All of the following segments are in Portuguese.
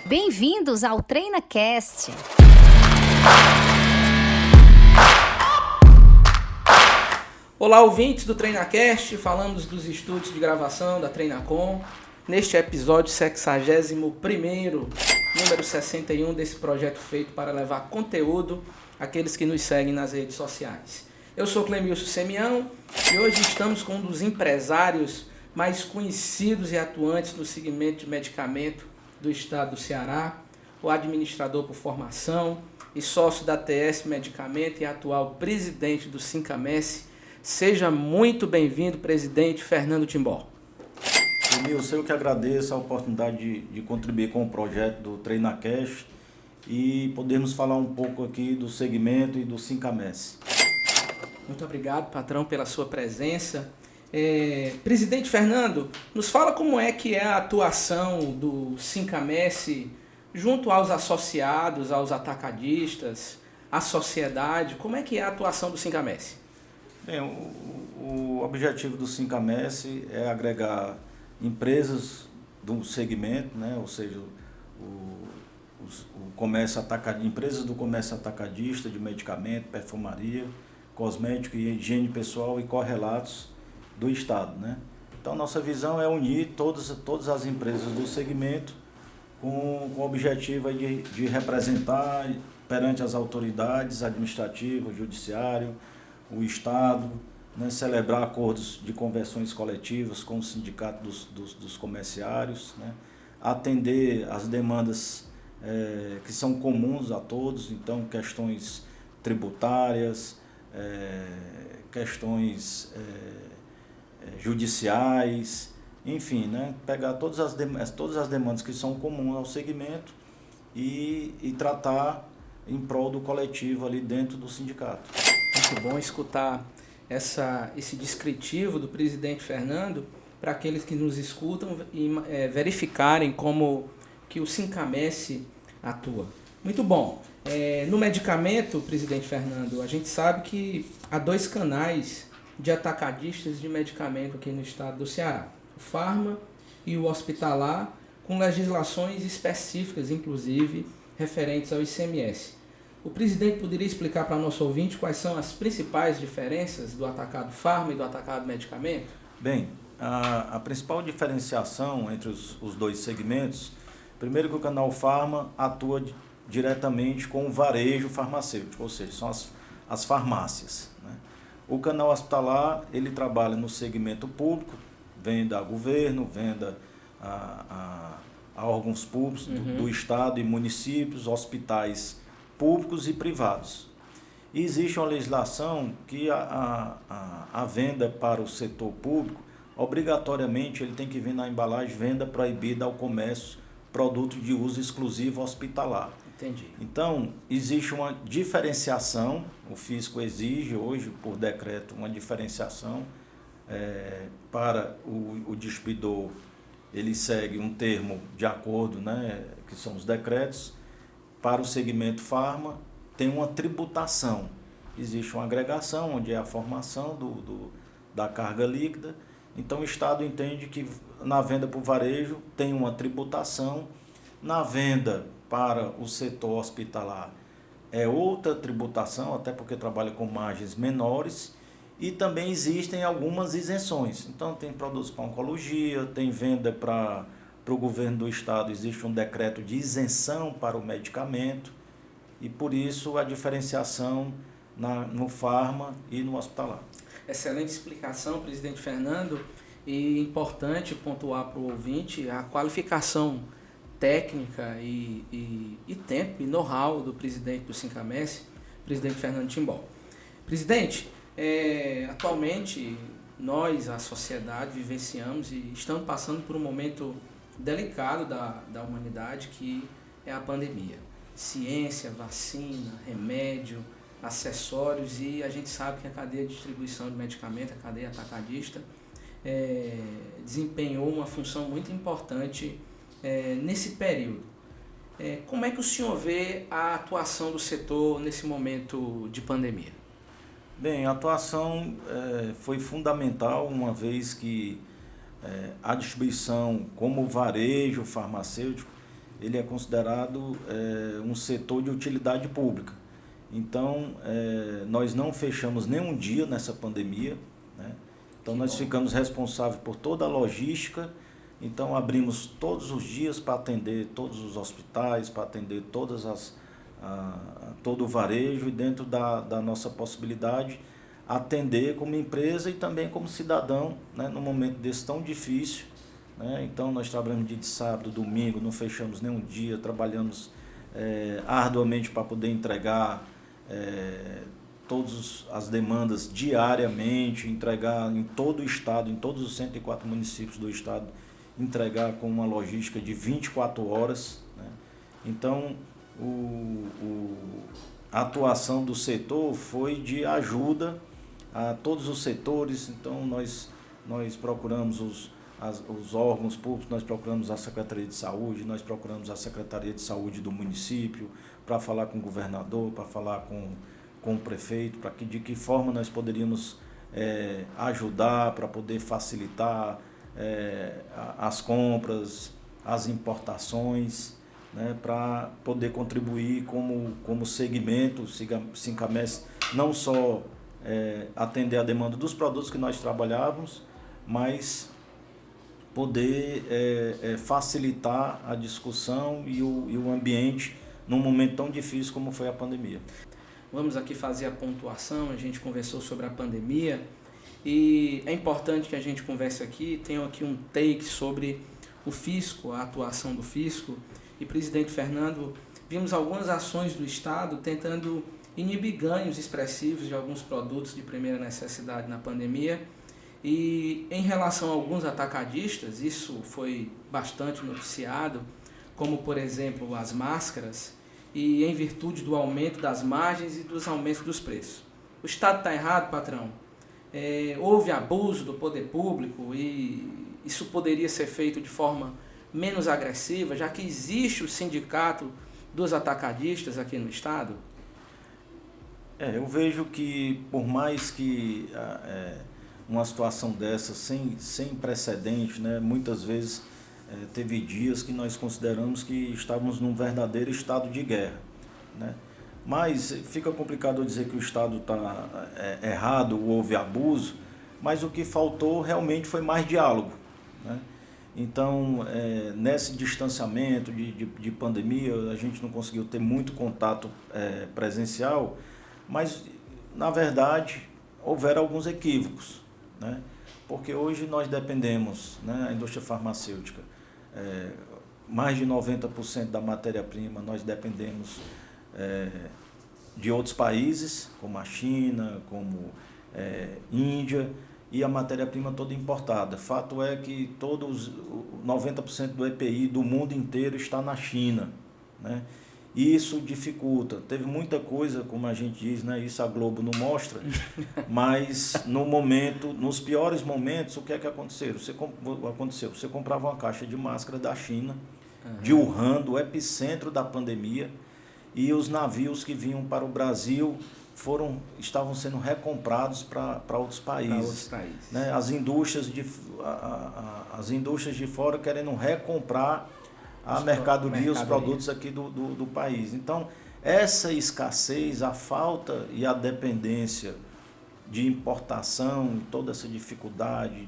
Bem-vindos ao TreinaCast. Olá, ouvintes do TreinaCast, falamos dos estúdios de gravação da Treinacom, neste episódio 61º, número 61 desse projeto feito para levar conteúdo àqueles que nos seguem nas redes sociais. Eu sou Clemilson Semião e hoje estamos com um dos empresários mais conhecidos e atuantes no segmento de medicamento do estado do Ceará, o administrador por formação e sócio da TS Medicamento e atual presidente do Sincamesse. Seja muito bem-vindo, presidente Fernando Timbó. Clemilson, eu que agradeço a oportunidade de contribuir com o projeto do TreinaCast e podermos falar um pouco aqui do segmento e do Sincamesse. Muito obrigado, patrão, pela sua presença. Presidente Fernando, nos fala como é que é a atuação do Sincamesse junto aos associados, aos atacadistas, à sociedade. Como é que é a atuação do Sincamesse? Bem, o objetivo do Sincamesse é agregar empresas do segmento, né? Ou seja, o comércio empresas do comércio atacadista de medicamento, perfumaria, cosmético e higiene pessoal e correlatos do Estado, né? Então, nossa visão é unir todas as empresas do segmento com o objetivo de representar perante as autoridades administrativas, o judiciário, o Estado, né, celebrar acordos de convenções coletivas com o sindicato dos comerciários, né, atender as demandas que são comuns a todos, então questões tributárias, questões judiciais, enfim, né, pegar todas as demandas que são comuns ao segmento e tratar em prol do coletivo ali dentro do sindicato. Muito bom escutar esse descritivo do presidente Fernando para aqueles que nos escutam e verificarem como que o Sincamesse atua. Muito bom. No medicamento, presidente Fernando, a gente sabe que há 2 canais de atacadistas de medicamento aqui no estado do Ceará. O Farma e o Hospitalar, com legislações específicas, inclusive, referentes ao ICMS. O presidente poderia explicar para o nosso ouvinte quais são as principais diferenças do atacado Farma e do atacado medicamento? Bem, a principal diferenciação entre os dois segmentos, primeiro que o canal Farma atua diretamente com o varejo farmacêutico, ou seja, são as farmácias, né? O canal Hospitalar, ele trabalha no segmento público, venda a governo, venda a órgãos públicos do Estado e municípios, hospitais públicos e privados. E existe uma legislação que a venda para o setor público, obrigatoriamente, ele tem que vir na embalagem venda proibida ao comércio, produto de uso exclusivo hospitalar. Entendi. Então, existe uma diferenciação, o fisco exige hoje, por decreto, uma diferenciação para o distribuidor, ele segue um termo de acordo, né, que são os decretos. Para o segmento farma, tem uma tributação. Existe uma agregação, onde é a formação da carga líquida. Então, o Estado entende que na venda para o varejo tem uma tributação. Na venda para o setor hospitalar é outra tributação, até porque trabalha com margens menores. E também existem algumas isenções. Então, tem produtos para oncologia, tem venda para o governo do estado, existe um decreto de isenção para o medicamento e por isso a diferenciação no farma e no hospitalar. Excelente explicação, presidente Fernando, e importante pontuar para o ouvinte a qualificação técnica e tempo e know-how do presidente do Sincamesse, presidente Fernando Timbó. Presidente, atualmente nós, a sociedade, vivenciamos e estamos passando por um momento delicado da humanidade, que é a pandemia. Ciência, vacina, remédio, acessórios, e a gente sabe que a cadeia de distribuição de medicamento, a cadeia atacadista, desempenhou uma função muito importante nesse período. Como é que o senhor vê a atuação do setor nesse momento de pandemia? Bem, a atuação foi fundamental, uma vez que a distribuição como varejo farmacêutico, ele é considerado um setor de utilidade pública. Então, nós não fechamos nenhum dia nessa pandemia, né? Então, nós ficamos responsáveis por toda a logística. Então, abrimos todos os dias para atender todos os hospitais, para atender todo o varejo e, dentro da nossa possibilidade, atender como empresa e também como cidadão, né, num momento desse tão difícil, né? Então, nós trabalhamos dia de sábado, domingo, não fechamos nenhum dia, trabalhamos arduamente para poder entregar todas as demandas diariamente, entregar em todo o estado, em todos os 104 municípios do estado, entregar com uma logística de 24 horas. Né? Então, a atuação do setor foi de ajuda a todos os setores. Então, nós procuramos os órgãos públicos, nós procuramos a Secretaria de Saúde, nós procuramos a Secretaria de Saúde do município, para falar com o governador, para falar com o prefeito, de que forma nós poderíamos ajudar, para poder facilitar as compras, as importações, né, para poder contribuir como segmento, Sincamesc, não só atender a demanda dos produtos que nós trabalhávamos, mas poder facilitar a discussão e o ambiente num momento tão difícil como foi a pandemia. Vamos aqui fazer a pontuação. A gente conversou sobre a pandemia e é importante que a gente converse aqui. Tenho aqui um take sobre o fisco, a atuação do fisco. E, presidente Fernando, vimos algumas ações do Estado tentando inibir ganhos expressivos de alguns produtos de primeira necessidade na pandemia. E em relação a alguns atacadistas, isso foi bastante noticiado, como por exemplo as máscaras, e em virtude do aumento das margens e dos aumentos dos preços. O Estado está errado, patrão? Houve abuso do poder público e isso poderia ser feito de forma menos agressiva, já que existe o sindicato dos atacadistas aqui no Estado? Eu vejo que, por mais que uma situação dessa, sem precedente, né, muitas vezes teve dias que nós consideramos que estávamos num verdadeiro estado de guerra, né? Mas fica complicado eu dizer que o Estado está errado, houve abuso, mas o que faltou realmente foi mais diálogo, né? Então, nesse distanciamento de pandemia, a gente não conseguiu ter muito contato presencial, mas, na verdade, houveram alguns equívocos, né? Porque hoje nós dependemos, né, a indústria farmacêutica, mais de 90% da matéria-prima nós dependemos de outros países, como a China, como Índia, e a matéria-prima toda importada. Fato é que 90% do EPI do mundo inteiro está na China, né? E isso dificulta. Teve muita coisa, como a gente diz, né? Isso a Globo não mostra, mas nos piores momentos, o que é que aconteceu? Você comprava uma caixa de máscara da China, de Wuhan, do epicentro da pandemia, e os navios que vinham para o Brasil estavam sendo recomprados para outros países. Né? As indústrias de fora querendo recomprar a mercadoria, os produtos aqui do país. Então, essa escassez, a falta e a dependência de importação, toda essa dificuldade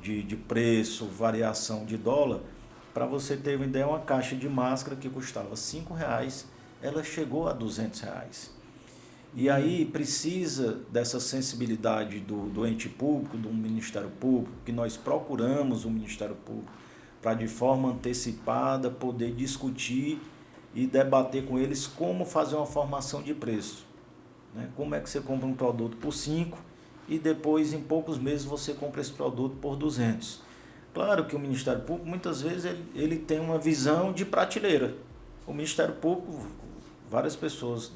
de preço, variação de dólar, para você ter uma ideia, uma caixa de máscara que custava R$5, ela chegou a R$200. E aí precisa dessa sensibilidade do ente público, do Ministério Público, que nós procuramos o Ministério Público para, de forma antecipada, poder discutir e debater com eles como fazer uma formação de preço, né? Como é que você compra um produto por 5 e depois, em poucos meses, você compra esse produto por 200. Claro que o Ministério Público, muitas vezes, ele tem uma visão de prateleira. O Ministério Público, várias pessoas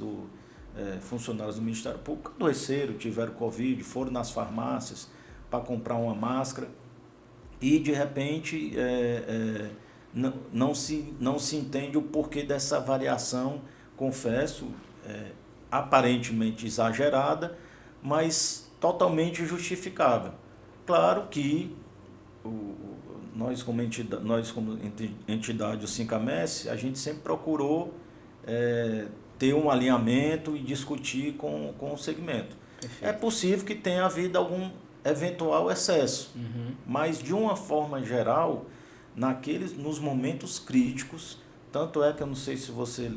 funcionários do Ministério Público adoeceram, tiveram Covid, foram nas farmácias para comprar uma máscara e, de repente, não se entende o porquê dessa variação, confesso, aparentemente exagerada, mas totalmente justificável. Claro que nós como entidade, o Sincamess, a gente sempre procurou ter um alinhamento e discutir com o segmento. Perfeito. É possível que tenha havido algum eventual excesso, mas de uma forma geral, nos momentos críticos, tanto é que eu não sei se você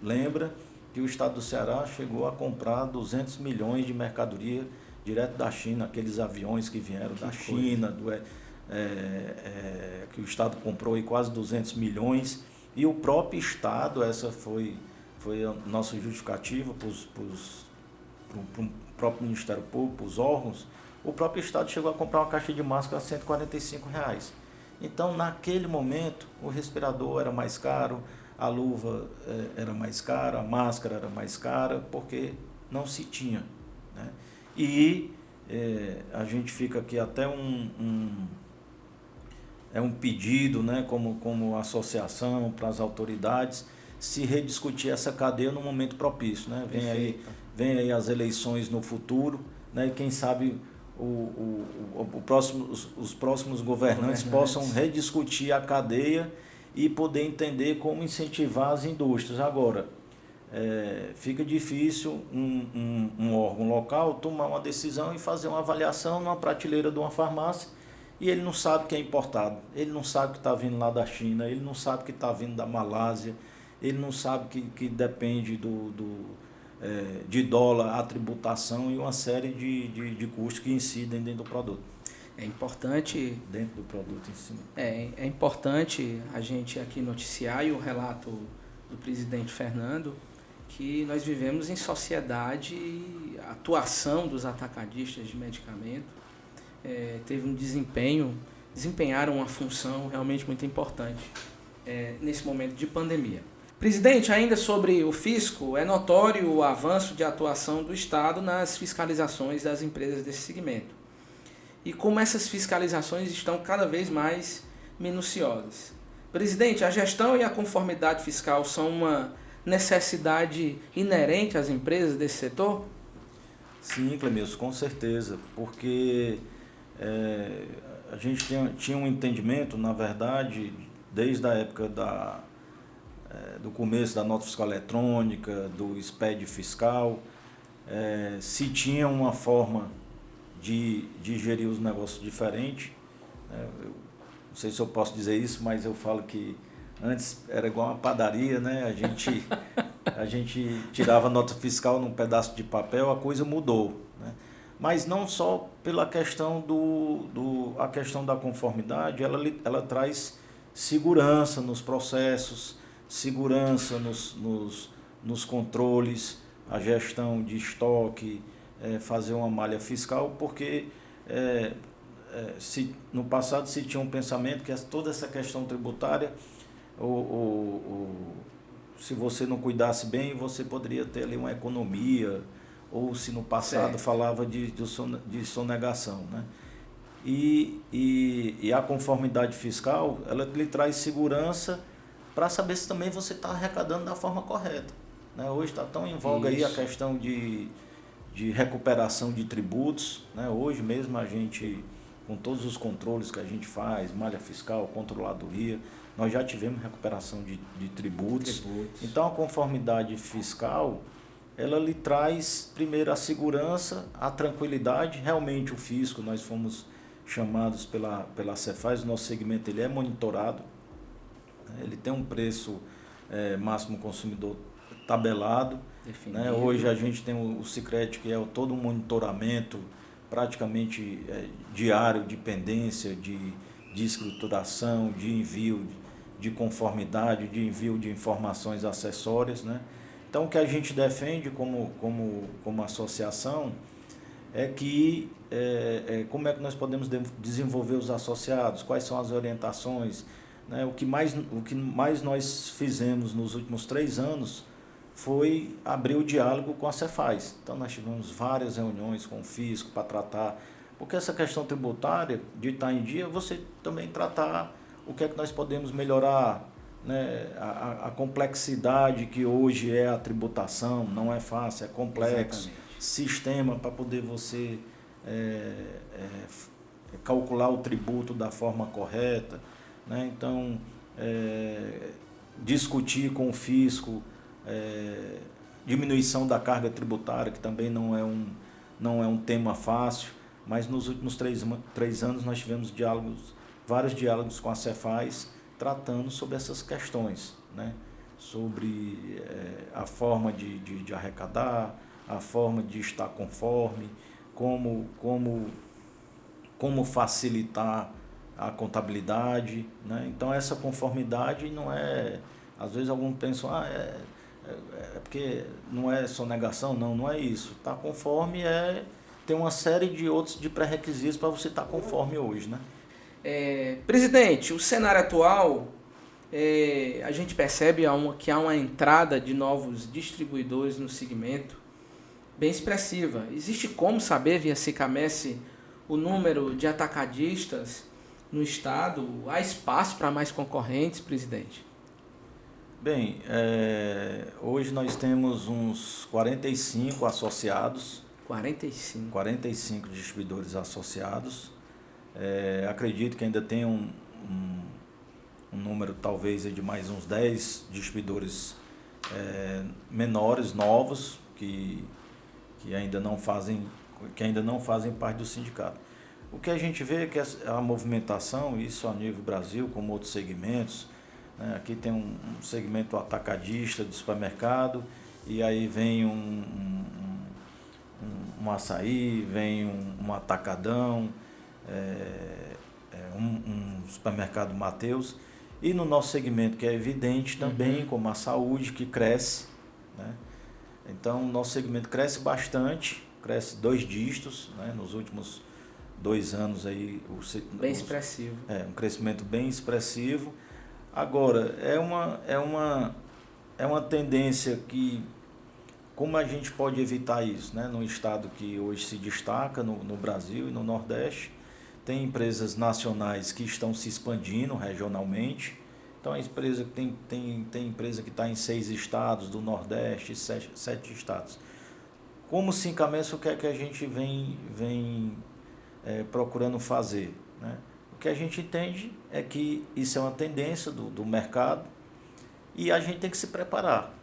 lembra, que o estado do Ceará chegou a comprar 200 milhões de mercadoria direto da China, aqueles aviões que vieram da China, que o estado comprou aí quase 200 milhões, e o próprio estado, essa foi a nossa justificativa para o próprio Ministério Público, para os órgãos, o próprio estado chegou a comprar uma caixa de máscara a R$145. Então, naquele momento, o respirador era mais caro, a luva era mais cara, a máscara era mais cara, porque não se tinha, né? E a gente fica aqui até um pedido, né, como associação para as autoridades, se rediscutir essa cadeia no momento propício, né? Vem aí as eleições no futuro, né? E quem sabe os próximos governantes possam rediscutir a cadeia e poder entender como incentivar as indústrias. Agora, fica difícil um órgão local tomar uma decisão e fazer uma avaliação numa prateleira de uma farmácia e ele não sabe que é importado, ele não sabe que está vindo lá da China, ele não sabe que está vindo da Malásia, ele não sabe que depende de dólar, a tributação e uma série de custos que incidem dentro do produto. É importante... Dentro do produto em si. É importante a gente aqui noticiar, e o relato do presidente Fernando, que nós vivemos em sociedade, a atuação dos atacadistas de medicamento teve um desempenharam uma função realmente muito importante nesse momento de pandemia. Presidente, ainda sobre o fisco, é notório o avanço de atuação do Estado nas fiscalizações das empresas desse segmento. E como essas fiscalizações estão cada vez mais minuciosas. Presidente, a gestão e a conformidade fiscal são uma necessidade inerente às empresas desse setor? Sim, Clemilson, com certeza, porque a gente tinha um entendimento, na verdade, desde a época do começo da nota fiscal eletrônica, do SPED fiscal, se tinha uma forma de gerir os negócios diferente. Eu não sei se eu posso dizer isso, mas eu falo que antes era igual uma padaria, né? A gente tirava a nota fiscal num pedaço de papel, a coisa mudou, né? Mas não só pela questão a questão da conformidade, ela traz segurança nos processos, segurança nos controles, a gestão de estoque, fazer uma malha fiscal, porque no passado se tinha um pensamento que toda essa questão tributária, se você não cuidasse bem, você poderia ter ali uma economia, ou se no passado falava de sonegação, né? E a conformidade fiscal, ela lhe traz segurança para saber se também você está arrecadando da forma correta, né? Hoje está tão em voga aí a questão de recuperação de tributos, né? Hoje mesmo a gente, com todos os controles que a gente faz, malha fiscal, controladoria, nós já tivemos recuperação de tributos. Então a conformidade fiscal, ela lhe traz primeiro a segurança, a tranquilidade. Realmente o fisco, nós fomos chamados pela Cefaz, o nosso segmento ele é monitorado, ele tem um preço máximo consumidor tabelado, né? Hoje a gente tem o Sicredi, que é todo um monitoramento praticamente diário de pendência, de escrituração, de envio de conformidade, de envio de informações acessórias, né? Então o que a gente defende como associação é que como é que nós podemos desenvolver os associados, quais são as orientações, né? O que mais nós fizemos nos últimos 3 anos foi abrir o diálogo com a Cefaz. Então nós tivemos várias reuniões com o fisco para tratar, porque essa questão tributária de estar em dia, você também tratar o que é que nós podemos melhorar, né? A complexidade que hoje é a tributação, não é fácil, é complexo. Exatamente. Sistema para poder você calcular o tributo da forma correta, né? Então, discutir com o fisco diminuição da carga tributária, que também não é um tema fácil, mas nos últimos 3 anos nós tivemos vários diálogos com a Cefaz tratando sobre essas questões, né? Sobre a forma de arrecadar, a forma de estar conforme, como facilitar a contabilidade, né? Então essa conformidade não é, às vezes alguns pensam, é porque não é sonegação, não é isso. Estar conforme tem uma série de outros de pré-requisitos para você estar conforme hoje, né? Presidente, o cenário atual, a gente percebe que há uma entrada de novos distribuidores no segmento bem expressiva. Existe como saber via Sicamesse o número de atacadistas no estado? Há espaço para mais concorrentes, presidente? Bem, hoje nós temos uns 45 associados. 45 distribuidores associados. Acredito que ainda tem um número talvez de mais uns 10 distribuidores menores, novos, que ainda não fazem parte do sindicato. O que a gente vê é que a movimentação, isso a nível Brasil, como outros segmentos, né? Aqui tem um segmento atacadista de supermercado, e aí vem um açaí, vem um atacadão, um supermercado Mateus, e no nosso segmento, que é evidente também, como a saúde, que cresce, né? Então, o nosso segmento cresce bastante, cresce 2 dígitos, né? Nos últimos 2 anos aí. Bem expressivo. Um crescimento bem expressivo. Agora, é uma tendência que, como a gente pode evitar isso, né? Num estado que hoje se destaca no Brasil e no Nordeste, tem empresas nacionais que estão se expandindo regionalmente. Então, a empresa tem empresa que está em 6 estados do Nordeste, 7 estados. Como Sicamesse, o que é que a gente vem procurando fazer, né? O que a gente entende é que isso é uma tendência do mercado e a gente tem que se preparar,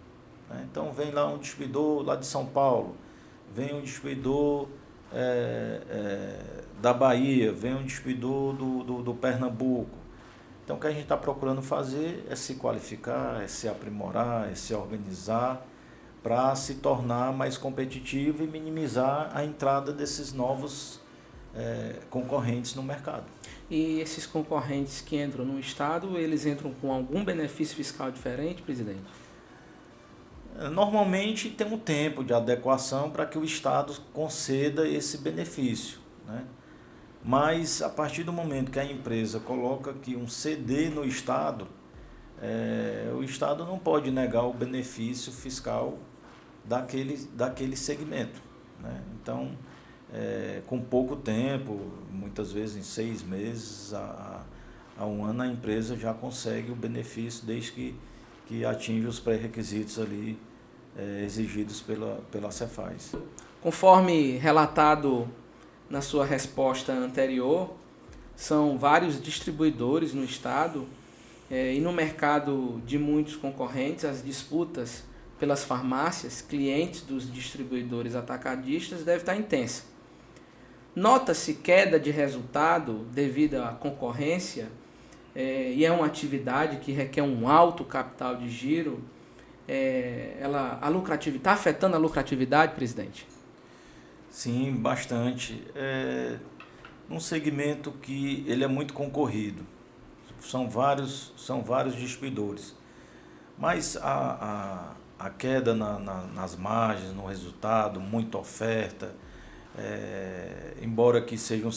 né? Então, vem lá um distribuidor lá de São Paulo, vem um distribuidor da Bahia, vem um distribuidor do Pernambuco. Então, o que a gente está procurando fazer é se qualificar, é se aprimorar, é se organizar para se tornar mais competitivo e minimizar a entrada desses novos concorrentes no mercado. E esses concorrentes que entram no estado, eles entram com algum benefício fiscal diferente, presidente? Normalmente tem um tempo de adequação para que o estado conceda esse benefício, né? Mas a partir do momento que a empresa coloca aqui um CD no estado, o estado não pode negar o benefício fiscal daquele segmento, né? Então, com pouco tempo, muitas vezes em 6 meses a 1 ano, a empresa já consegue o benefício desde que atinge os pré-requisitos ali exigidos pela Cefaz. Conforme relatado na sua resposta anterior, são vários distribuidores no estado e no mercado de muitos concorrentes, as disputas pelas farmácias, clientes dos distribuidores atacadistas, deve estar intensa. Nota-se queda de resultado devido à concorrência e é uma atividade que requer um alto capital de giro. Está afetando a lucratividade, presidente? Sim, bastante. Um segmento que ele é muito concorrido. São vários distribuidores. Mas a queda nas margens, no resultado, muita oferta, embora que seja um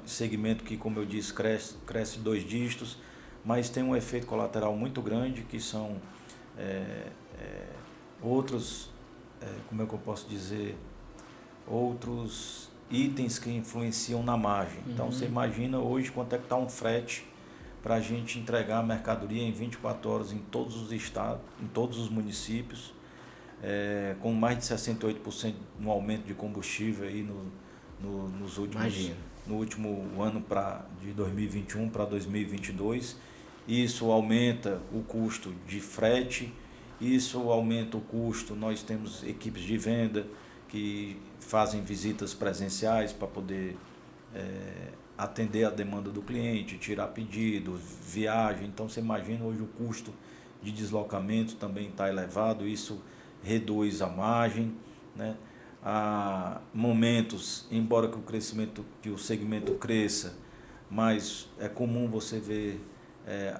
segmento que, como eu disse, cresce 2 dígitos, mas tem um efeito colateral muito grande, que são outros, como é que eu posso dizer, outros itens que influenciam na margem. Então, você imagina hoje quanto é que está um frete para a gente entregar a mercadoria em 24 horas em todos os estados, em todos os municípios, com mais de 68% no aumento de combustível aí nos últimos no último ano de 2021 para 2022. Isso aumenta o custo de frete, isso aumenta o custo, nós temos equipes de venda que fazem visitas presenciais para poder atender a demanda do cliente, tirar pedido, viagem. Então você imagina hoje o custo de deslocamento também está elevado, isso reduz a margem, né? Há momentos, embora que o segmento cresça, mas é comum você ver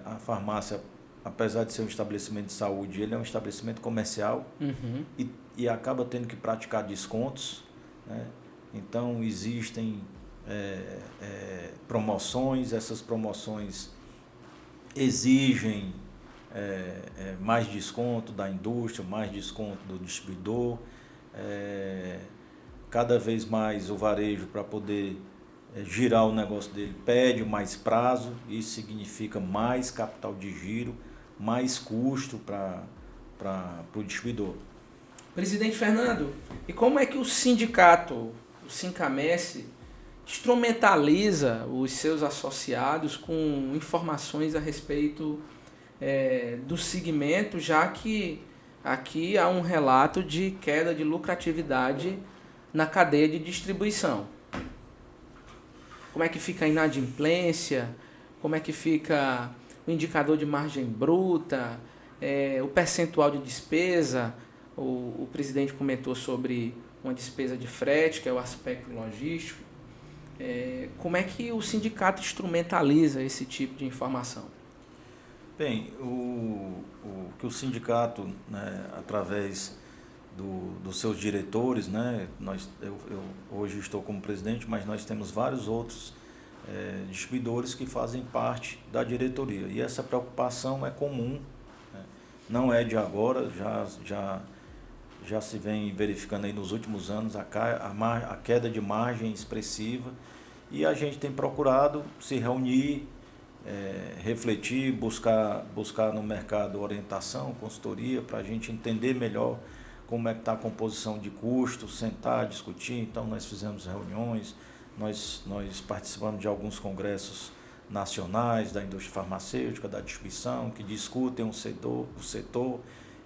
a farmácia, apesar de ser um estabelecimento de saúde, ele é um estabelecimento comercial. Uhum. E acaba tendo que praticar descontos, né? Então existem promoções, essas promoções exigem mais desconto da indústria, mais desconto do distribuidor. Cada vez mais o varejo, para poder girar o negócio dele, pede mais prazo. Isso significa mais capital de giro, mais custo para o distribuidor. Presidente Fernando, e como é que o sindicato, o Sincamesc, instrumentaliza os seus associados com informações a respeito do segmento, já que aqui há um relato de queda de lucratividade na cadeia de distribuição? Como é que fica a inadimplência? Como é que fica o indicador de margem bruta? O percentual de despesa? O presidente comentou sobre uma despesa de frete, que é o aspecto logístico. Como é que o sindicato instrumentaliza esse tipo de informação? Bem, o que o sindicato, né, através dos seus diretores, né, eu hoje estou como presidente, mas nós temos vários outros distribuidores que fazem parte da diretoria. E essa preocupação é comum, né, não é de agora, já se vem verificando aí nos últimos anos a queda de margem expressiva, e a gente tem procurado se reunir, refletir, buscar no mercado orientação, consultoria, para a gente entender melhor como é que está a composição de custos, sentar, discutir. Então nós fizemos reuniões, nós participamos de alguns congressos nacionais da indústria farmacêutica, da distribuição, que discutem o setor,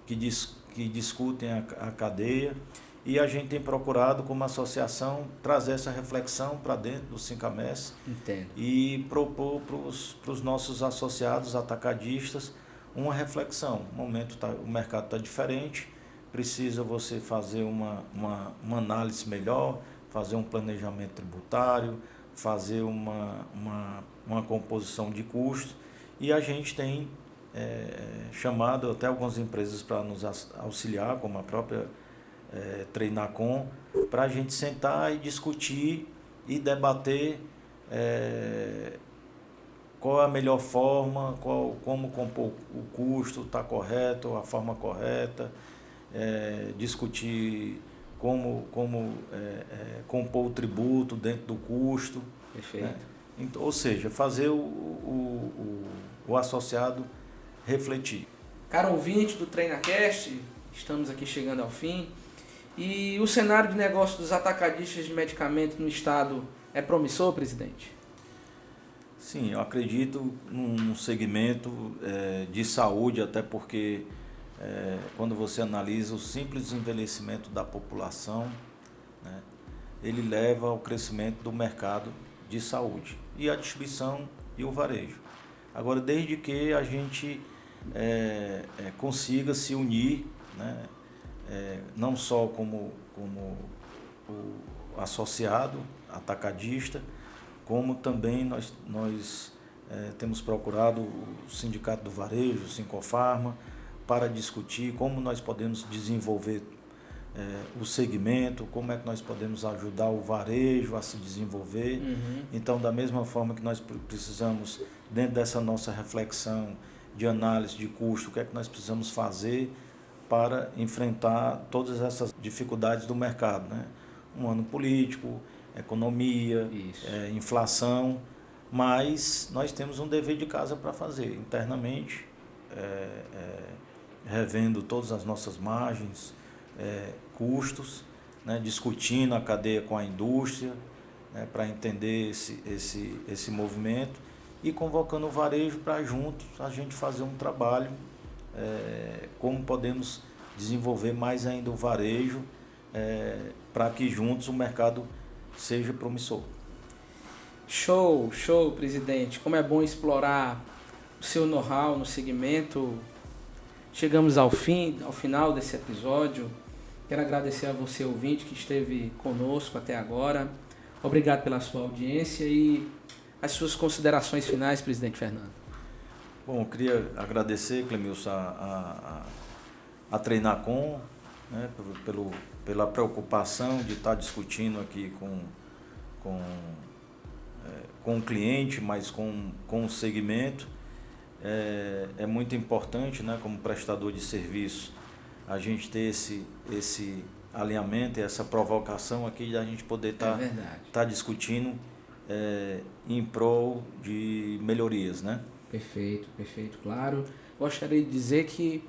que discutem a cadeia, e a gente tem procurado, como associação, trazer essa reflexão para dentro do Sincamesc. Entendo. E propor para os nossos associados atacadistas uma reflexão. O mercado está diferente, precisa você fazer uma análise melhor, fazer um planejamento tributário, fazer uma composição de custos, e a gente tem chamado até algumas empresas para nos auxiliar, como a própria Treinacom, para a gente sentar e discutir e debater qual é a melhor forma, como compor o custo, está correto, a forma correta, discutir como compor o tributo dentro do custo. Perfeito. Então, ou seja, fazer o associado refletir. Caro ouvinte do TreinaCast, estamos aqui chegando ao fim. E o cenário de negócio dos atacadistas de medicamentos no estado é promissor, presidente? Sim, eu acredito num segmento de saúde, até porque quando você analisa o simples envelhecimento da população, né, ele leva ao crescimento do mercado de saúde e a distribuição e o varejo. Agora, desde que a gente consiga se unir, né, não só como o associado atacadista, como também nós temos procurado o Sindicato do Varejo, o Sincofarma, para discutir como nós podemos desenvolver o segmento, como é que nós podemos ajudar o varejo a se desenvolver. Uhum. Então, da mesma forma que nós precisamos, dentro dessa nossa reflexão de análise de custo, o que é que nós precisamos fazer para enfrentar todas essas dificuldades do mercado, né? Um ano político, economia, inflação, mas nós temos um dever de casa para fazer internamente, revendo todas as nossas margens, custos, né? Discutindo a cadeia com a indústria, né, para entender esse movimento e convocando o varejo para juntos a gente fazer um trabalho, como podemos desenvolver mais ainda o varejo, para que juntos o mercado seja promissor. Show, presidente. Como é bom explorar o seu know-how no segmento. Chegamos ao final desse episódio. Quero agradecer a você, ouvinte, que esteve conosco até agora. Obrigado pela sua audiência e as suas considerações finais, presidente Fernando. Bom, eu queria agradecer, Clemilson, a Treinacom, né, pela preocupação de estar discutindo aqui com o cliente, mas com o segmento. É muito importante, né, como prestador de serviço, a gente ter esse alinhamento, essa provocação aqui de a gente poder estar discutindo em prol de melhorias, né? Perfeito, claro. Gostaria de dizer que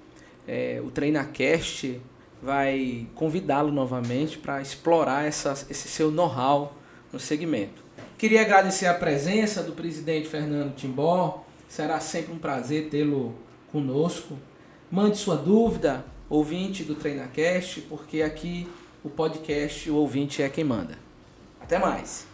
o TreinaCast vai convidá-lo novamente para explorar esse seu know-how no segmento. Queria agradecer a presença do presidente Fernando Timbó. Será sempre um prazer tê-lo conosco. Mande sua dúvida, ouvinte do TreinaCast, porque aqui o podcast, o ouvinte é quem manda. Até mais!